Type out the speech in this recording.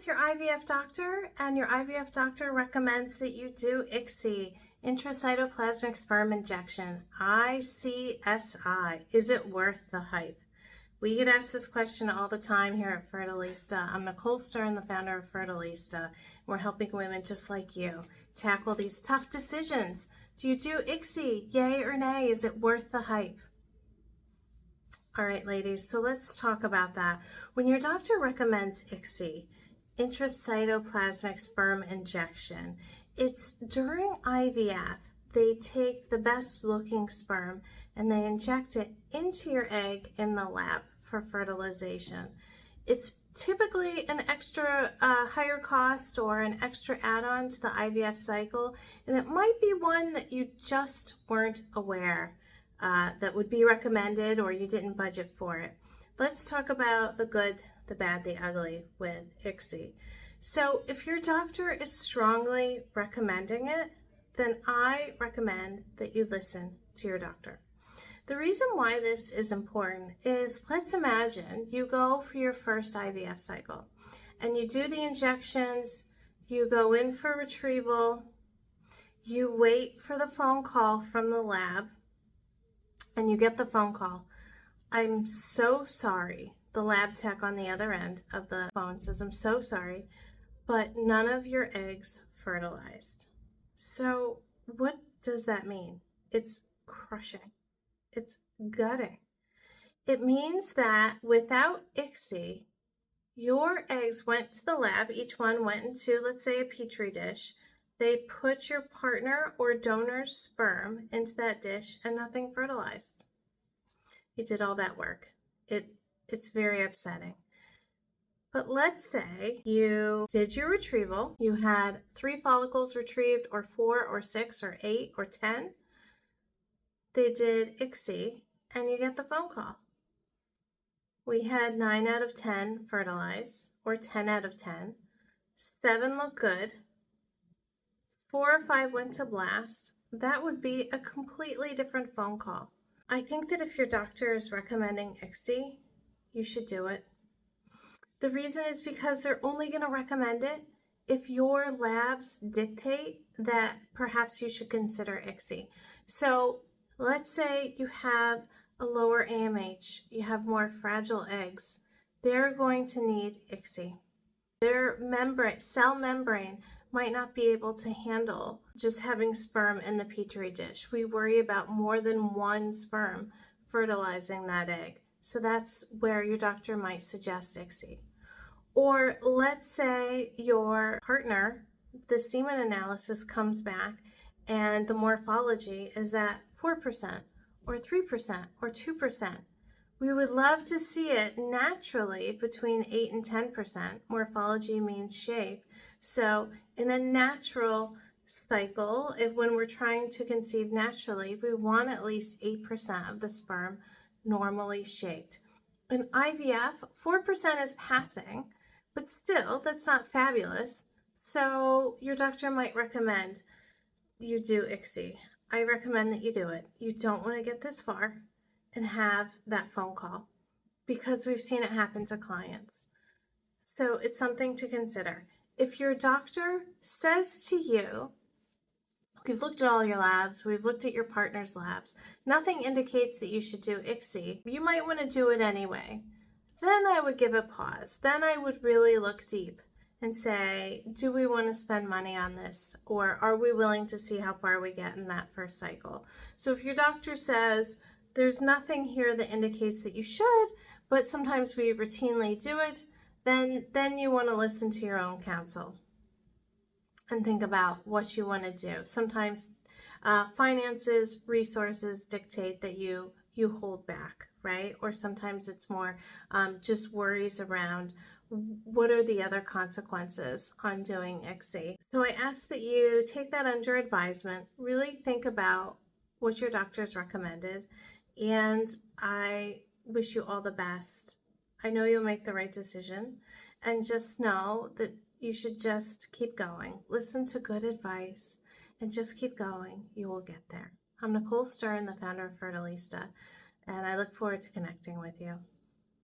with your IVF doctor and your IVF doctor recommends that you do ICSI, Intracytoplasmic Sperm Injection, ICSI. Is it worth the hype? We get asked this question all the time here at Fertilista. I'm Nicole Stern, the founder of Fertilista. We're helping women just like you tackle these tough decisions. Do you do ICSI? Yay or nay? Is it worth the hype? All right, ladies, so let's talk about that. When your doctor recommends ICSI, Intracytoplasmic Sperm Injection, it's during IVF. They take the best looking sperm and they inject it into your egg in the lab for fertilization. It's typically an extra higher cost or an extra add-on to the IVF cycle, and it might be one that you just weren't aware that would be recommended or you didn't budget for it. Let's talk about the good, the bad, the ugly with ICSI. So if your doctor is strongly recommending it, then I recommend that you listen to your doctor. The reason why this is important is, let's imagine you go for your first IVF cycle and you do the injections, you go in for retrieval, you wait for the phone call from the lab, and you get the phone call. I'm so sorry. The lab tech on the other end of the phone says, I'm so sorry, but none of your eggs fertilized. So what does that mean? It's crushing. It's gutting. It means that without ICSI, your eggs went to the lab. Each one went into, let's say, a petri dish. They put your partner or donor's sperm into that dish and nothing fertilized. You did all that work. It's very upsetting. But let's say you did your retrieval. You had 3 follicles retrieved, or 4 or 6 or 8 or 10. They did ICSI and you get the phone call. We had 9 out of 10 fertilized, or 10 out of 10. 7 look good. 4 or 5 went to blast. That would be a completely different phone call. I think that if your doctor is recommending ICSI, you should do it. The reason is because they're only going to recommend it if your labs dictate that perhaps you should consider ICSI. So let's say you have a lower AMH, you have more fragile eggs. They're going to need ICSI. Their membrane, cell membrane, might not be able to handle just having sperm in the petri dish. We worry about more than one sperm fertilizing that egg. So that's where your doctor might suggest ICSI. Or let's say your partner, the semen analysis comes back and the morphology is at 4% or 3% or 2%. We would love to see it naturally between 8 and 10%. Morphology means shape. So in a natural cycle, when we're trying to conceive naturally, we want at least 8% of the sperm normally shaped. In IVF, 4% is passing, but still, that's not fabulous. So your doctor might recommend you do ICSI. I recommend that you do it. You don't want to get this far and have that phone call, because we've seen it happen to clients. So it's something to consider. If your doctor says to you, we've looked at all your labs, we've looked at your partner's labs, nothing indicates that you should do ICSI, you might want to do it anyway, then I would give a pause. Then I would really look deep and say, do we want to spend money on this? Or are we willing to see how far we get in that first cycle? So if your doctor says, there's nothing here that indicates that you should, but sometimes we routinely do it, then you want to listen to your own counsel and think about what you want to do. Sometimes finances, resources dictate that you hold back, right? Or sometimes it's more just worries around what are the other consequences on doing ICSI. So I ask that you take that under advisement, really think about what your doctor's recommended, and I wish you all the best. I know you'll make the right decision, and just know that you should just keep going. Listen to good advice and just keep going. You will get there. I'm Nicole Stern, the founder of Fertilista, and I look forward to connecting with you.